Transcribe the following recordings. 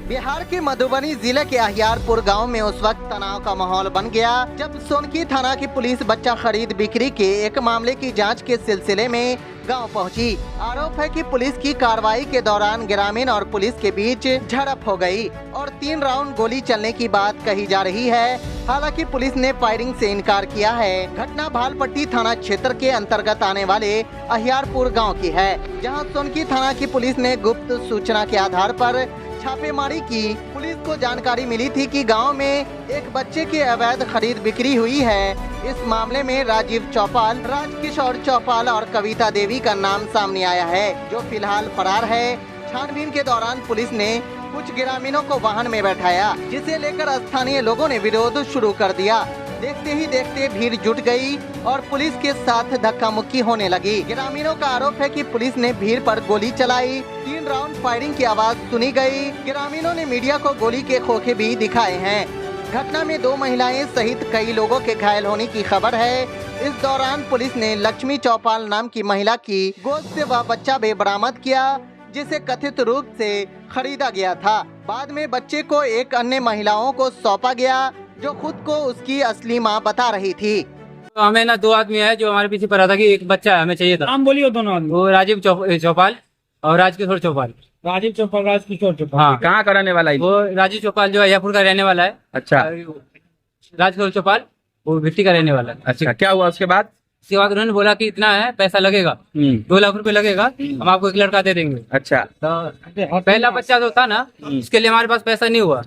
बिहार के मधुबनी जिले के अहियारपुर गांव में उस वक्त तनाव का माहौल बन गया जब सोनकी थाना की पुलिस बच्चा खरीद बिक्री के एक मामले की जांच के सिलसिले में गांव पहुंची। आरोप है कि पुलिस की कार्रवाई के दौरान ग्रामीण और पुलिस के बीच झड़प हो गई और 3 राउंड गोली चलने की बात कही जा रही है। हालांकि पुलिस ने फायरिंग से इनकार किया है। घटना भालपट्टी थाना क्षेत्र के अंतर्गत आने वाले अहियारपुर गाँव की है, जहाँ सोनकी थाना की पुलिस ने गुप्त सूचना के आधार पर छापेमारी की। पुलिस को जानकारी मिली थी कि गांव में एक बच्चे की अवैध खरीद बिक्री हुई है। इस मामले में राजीव चौपाल, राजकिशोर चौपाल और कविता देवी का नाम सामने आया है, जो फिलहाल फरार है। छानबीन के दौरान पुलिस ने कुछ ग्रामीणों को वाहन में बैठाया, जिसे लेकर स्थानीय लोगों ने विरोध शुरू कर दिया। देखते ही देखते भीड़ जुट गई और पुलिस के साथ धक्का मुक्की होने लगी। ग्रामीणों का आरोप है कि पुलिस ने भीड़ पर गोली चलाई। 3 राउंड फायरिंग की आवाज सुनी गई। ग्रामीणों ने मीडिया को गोली के खोखे भी दिखाए हैं। घटना में 2 महिलाएं सहित कई लोगों के घायल होने की खबर है। इस दौरान पुलिस ने लक्ष्मी चौपाल नाम की महिला की गोद से वह बच्चा भी बरामद किया, जिसे कथित रूप से खरीदा गया था। बाद में बच्चे को एक अन्य महिलाओं को सौंपा गया, जो खुद को उसकी असली मां बता रही थी। तो हमें ना 2 आदमी है जो हमारे पीछे पड़ा था कि एक बच्चा हमें चाहिए था। नाम बोलिए दोनों आदमी। वो राजीव चौपाल और राजकिशोर चौपाल। राजीव चौपाल, राजकिशोर चौपाल। हाँ, कहाँ का रहने वाला है? वो राजीव चौपाल जो अहियापुर का रहने वाला है। अच्छा। राजकिशोर चौपाल वो भिट्टी का रहने वाला है। अच्छा, क्या हुआ उसके बाद? उसके बाद उन्होंने बोला कि इतना है, पैसा लगेगा, 2 लाख रुपए लगेगा, हम आपको एक लड़का दे देंगे। अच्छा। तो पहला बच्चा जो था ना, उसके लिए हमारे पास पैसा नहीं हुआ,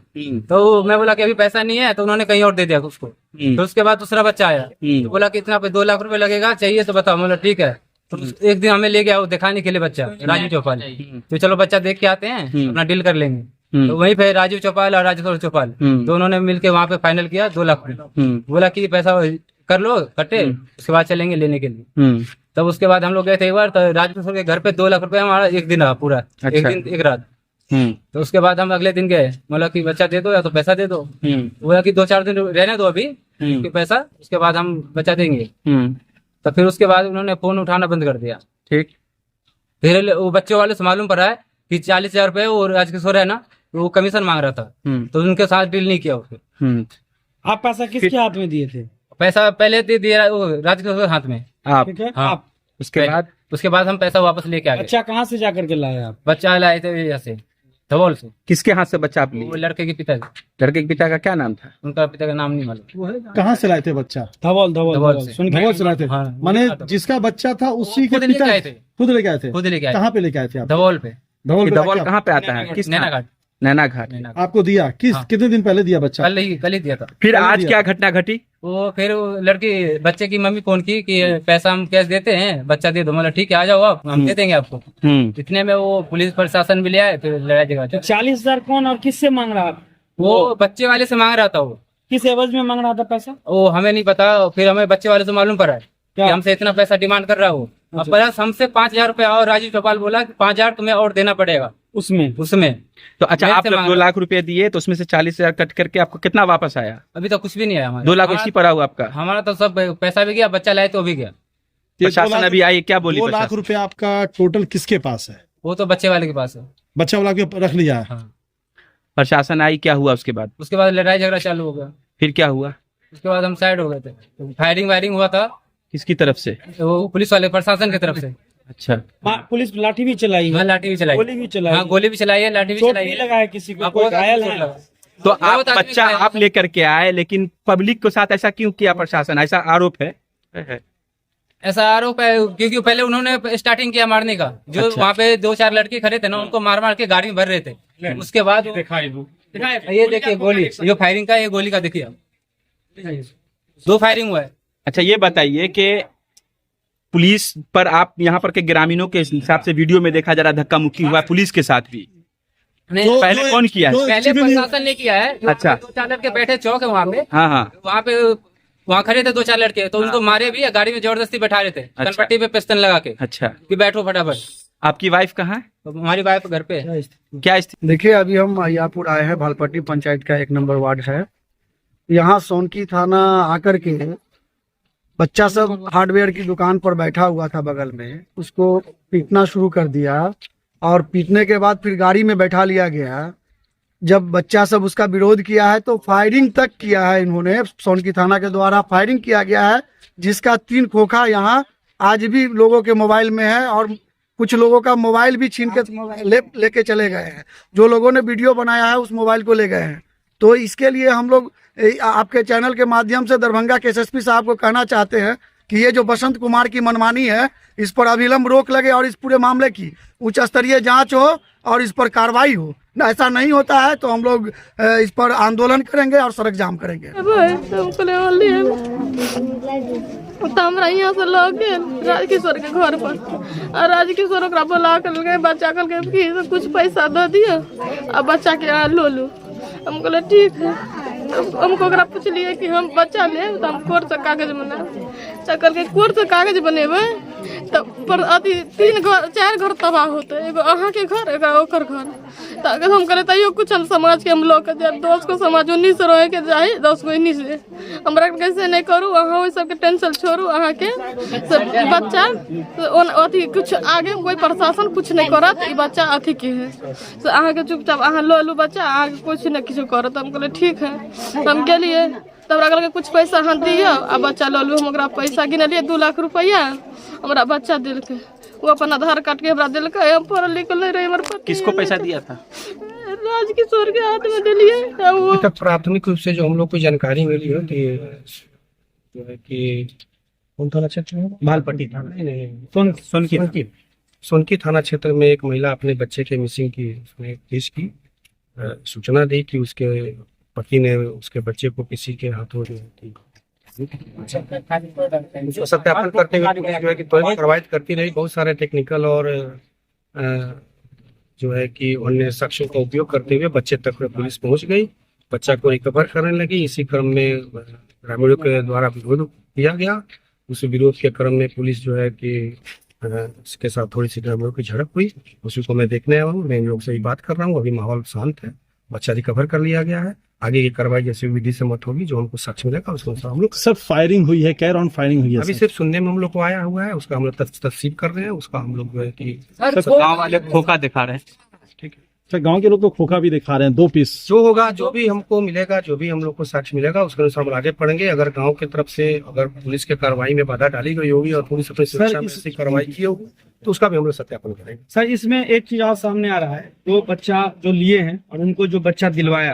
तो मैं बोला कि अभी पैसा नहीं है, तो उन्होंने कहीं और दे दिया उसको। तो उसके बाद दूसरा बच्चा आया, तो बोला कि इतना 2 लाख रुपए लगेगा, चाहिए तो बताओ। बोला ठीक है। तो एक दिन हमें ले गया वो दिखाने के लिए बच्चा, राजीव चौपाल। तो चलो बच्चा देख के आते हैं, अपना डील कर लेंगे। तो वहीं पे राजीव चौपाल और राजेश्वर चौपाल दोनों ने मिलकर वहाँ पे फाइनल किया 2 लाख रुपए। बोला कि पैसा कर लो कट्टे, उसके बाद चलेंगे लेने के लिए। तब उसके बाद हम लोग गए थे एक बार, तो राजकिशोर के घर पे 2 लाख रुपए हमारा एक दिन रहा पूरा। अच्छा। एक दिन एक रात। तो उसके बाद हम अगले दिन गए, बोला कि बच्चा दे दो या तो पैसा दे दो। बोला कि 2-4 दिन रहने दो अभी पैसा, उसके बाद हम बच्चा देंगे। तो फिर उसके बाद उन्होंने फोन उठाना बंद कर दिया। ठीक। फिर वो बच्चों वाले से मालूम पड़ा है कि 40,000 रुपए वो राजकिशोर है ना, वो कमीशन मांग रहा था, तो उनके साथ डील नहीं किया उसने। आप पैसा किसके हाथ में दिए थे? पैसा पहले दे दिया वो राजकिशोर के हाथ में। आप? ठीक है। हाँ। आप उसके बाद हम पैसा वापस लेके आ गए। बच्चा कहाँ से जाकर के लाए आप? बच्चा लाए थे यहाँ से, धवल से। किसके हाथ से बच्चा आप लिए? वो लड़के के पिता। लड़के के पिता का क्या नाम था? उनका पिता का नाम नहीं मालूम। कहाँ से लाए थे बच्चा? धवल से। सुन धवल से लाए थे। हाँ। माने जिसका बच्चा था उसी के खुद लेके पिता आए थे। खुद लेके आए थे? खुद लेके आए। कहाँ पे लेके आए थे आप? धवल पे। धवल कहाँ पे आता है? किस नैना घाट। नैना घाट। आपको दिया कितने दिन पहले दिया बच्चा? कल ही दिया था। फिर आज क्या घटना घटी? वो फिर वो लड़की बच्चे की मम्मी फोन की कि पैसा हम कैश देते हैं, बच्चा दे दो। मतलब ठीक है, आ जाओ आप, हम दे देंगे आपको। इतने में वो पुलिस प्रशासन भी ले आए, फिर लड़ाई झगड़ा। 40,000 कौन और किससे मांग रहा? वो बच्चे वाले से मांग रहा था। वो किस एवज में मांग रहा था पैसा? वो हमें नहीं पता। फिर हमें बच्चे वाले से मालूम पड़ा है कि हमसे इतना पैसा डिमांड कर रहा हो। अब प्लस हमसे 5,000 रुपए, और राजीव चौपाल बोला कि 5,000 तुम्हें और देना पड़ेगा उसमें। तो अच्छा, आप जब 2 लाख रुपए दिए तो उसमें से 40,000 कट करके आपको कितना वापस आया? अभी तो कुछ भी नहीं आया हमारा। 2 लाख इसी पड़ा हुआ आपका? हमारा तो सब पैसा भी गया, बच्चा लाए तो भी गया। प्रशासन अभी आई, क्या बोली? 2 लाख रुपए आपका टोटल किसके पास है? वो तो बच्चे वाले के पास है। बच्चा वाला के रख लिया है। हाँ। प्रशासन आई, क्या हुआ उसके बाद? उसके बाद लड़ाई झगड़ा चालू हो गया। फिर क्या हुआ? उसके बाद हम साइड हो गए थे। तो फायरिंग हुआ था। किसकी तरफ से? वो पुलिस वाले, प्रशासन की तरफ से। अच्छा। पुलिस लाठी भी चलाई? हाँ, लाठी भी चलाई, गोली भी चलाई। हाँ, गोली भी चलाई है, लाठी भी चोट चलाई भी है। लगा है किसी को? हाँ, कोई घायल है? तो आप बच्चा आप लेकर के आए, लेकिन पब्लिक के साथ ऐसा क्यों किया प्रशासन? ऐसा आरोप है। ऐसा आरोप है क्योंकि पहले उन्होंने स्टार्टिंग किया मारने का। जो अच्छा। वहाँ पे 2-4 लड़के खड़े थे ना, उनको मार के गाड़ी में भर रहे थे। उसके बाद ये देखिए गोली, ये फायरिंग का, ये गोली का देखिए, 2 फायरिंग हुआ है। अच्छा, ये बताइए कि पुलिस पर आप यहाँ पर के ग्रामीणों के हिसाब से वीडियो में देखा जा रहा धक्का मुक्की हुआ पुलिस के साथ भी। पहले कौन किया है? पहले प्रशासन ने किया है। अच्छा। 2-4 लड़के बैठे चौक है वहाँ पे। हाँ। वहाँ खड़े थे 2-4 लड़के, तो उनको मारे भी, गाड़ी में जबरदस्ती बैठा रहे थे। अच्छा। कनपट्टी पे पिस्टन लगा के। अच्छा। कि बैठो फटाफट। आपकी वाइफ कहाँ है? तो हमारी वाइफ घर पे है। क्या स्थिति? देखिए, अभी हम अहियापुर आए हैं, भालपट्टी पंचायत का 1 नंबर वार्ड है। यहाँ सोनकी थाना आकर के बच्चा सब हार्डवेयर की दुकान पर बैठा हुआ था बगल में, उसको पीटना शुरू कर दिया और पीटने के बाद फिर गाड़ी में बैठा लिया गया। जब बच्चा सब उसका विरोध किया है तो फायरिंग तक किया है इन्होंने, सोनकी थाना के द्वारा फायरिंग किया गया है, जिसका 3 खोखा यहाँ आज भी लोगों के मोबाइल में है और कुछ लोगों का मोबाइल भी छीन के लेके चले गए हैं। जो लोगों ने वीडियो बनाया है उस मोबाइल को ले गए हैं। तो इसके लिए हम लोग आपके चैनल के माध्यम से दरभंगा के एसएसपी साहब को कहना चाहते हैं कि ये जो बसंत कुमार की मनमानी है, इस पर अविलंब रोक लगे और इस पूरे मामले की उच्च स्तरीय जांच हो और इस पर कार्रवाई हो। ऐसा नहीं होता है तो हम लोग इस पर आंदोलन करेंगे और सड़क जाम करेंगे। तो हमरा यहाँ से लग गए राजकिशोर के घर पर और राजकिशोर ओकरा बोला कर बच्चा कल कुछ पैसा दे दिया और बच्चा के यहाँ लो लो। हम कहले ठीक है। हमको ओकरा पूछलिए कि हम बच्चा ले तो हम कोर्ट से कागज बना चकल के कोर्ट से कागज बनेबे तब पर अथी 3 घर 4 घर तबाह होते, एगो अहाँ के घर एगो ओकर घर। तो अगर हम करे तैयो कुछ हम समाज के हम लोग के 10 को समाज 19 से रहे के जाए 10 को 19 से हमरा कैसे नहीं करू। अहाँ वही सबके टेंशन छोड़ू, अहाँ के सब बच्चा अथी कुछ आगे कोई प्रशासन कुछ नहीं करत, ई बच्चा अथी के है तो अहाँ के चुपचाप अहाँ लो लू बच्चा, आगे कुछ नहीं किछु करत। हम कहले ठीक है। हम गेलिए तब अगल के कुछ पैसा हाँ दिया आ बच्चा लो लू। हम पैसा गिनलिए 2 लाख रुपया हमरा बच्चा दिलके, वो अपन आधार कार्ड के हमरा दिलके। हम पढ़ल लिखल नहीं रहे, हमारे पति किसको पैसा दिया था? राजकिशोर के हाथ में दिलिए। वो तक प्राथमिक रूप से जो हम लोग को जानकारी मिली हो कि कौन थाना क्षेत्र में, मालपट्टी थाना, सोनकी थाना क्षेत्र में एक महिला अपने बच्चे के मिसिंग की उसने केस की सूचना दी कि उसके पति ने उसके बच्चे को किसी के हाथों सत्यापन करते हुए जो है कि त्वरित कार्रवाई करती रही। बहुत सारे टेक्निकल और जो है कि अन्य साक्ष्यों का उपयोग करते हुए बच्चे तक पुलिस पहुंच गई, बच्चा को रिकवर करने लगी। इसी क्रम में ग्रामीणों के द्वारा विरोध किया गया। उस विरोध के क्रम में पुलिस जो है कि इसके साथ थोड़ी सी ग्रामीणों की झड़प हुई, उसी को मैं देखने आया हूँ। मैं इन लोग से ही बात कर रहा हूँ। अभी माहौल शांत है, बच्चा रिकवर कर लिया गया है। आगे की कार्रवाई जैसे विधि सम्मत होगी, जो हमको साक्ष्य मिलेगा उसको हम लोग। सर फायरिंग हुई है, क्या राउंड फायरिंग हुई है? अभी सिर्फ सुनने में हम लोग को आया हुआ है, उसका हम लोग तस्दीक कर रहे हैं। उसका हम लोग जो है कि गाँव वाले खोखा दिखा रहे हैं। ठीक है सर, गांव के लोग तो खोखा भी दिखा रहे हैं 2 पीस। जो होगा, जो भी हमको मिलेगा, जो भी हम लोग को साक्ष्य मिलेगा उसके अनुसार हम आगे पढ़ेंगे। अगर गांव की तरफ से अगर पुलिस के कार्रवाई में बाधा डाली गई होगी और पुलिस अपनी सुरक्षा में ऐसी कार्रवाई की होगी तो उसका भी हम लोग सत्यापन करेंगे। सर इसमें एक चीज और सामने आ रहा है, जो बच्चा जो लिए हैं और उनको जो बच्चा दिलवाया,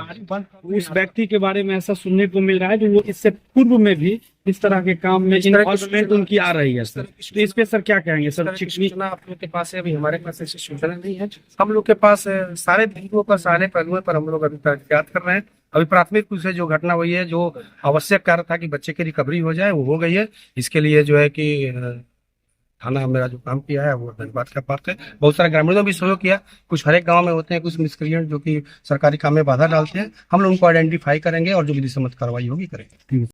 उस व्यक्ति के बारे में ऐसा सुनने को मिल रहा है जो वो इससे पूर्व में भी इस तरह के काम में इन्वॉल्वमेंट उनकी आ रही है। सर तो इस पे सर क्या कहेंगे? सर सूचना आप लोग के पास है, अभी हमारे पास ऐसी सूचना नहीं है। हम लोग के पास सारे पहलुओं पर, सारे पहलुओं पर हम लोग अभी तहकीकात कर रहे हैं। अभी प्राथमिक रूप से जो घटना हुई है, जो आवश्यक कार्य था कि बच्चे की रिकवरी हो जाए, वो हो गई है। इसके लिए जो है कि थाना मेरा जो काम किया है वो धन्यवाद का पात्र है। बहुत सारे ग्रामीणों ने भी सहयोग किया। कुछ हर एक गांव में होते हैं कुछ मिसक्रिएंट जो कि सरकारी काम में बाधा डालते हैं। हम लोग उनको आइडेंटिफाई करेंगे और जो विधि सम्मत कार्रवाई होगी करेंगे।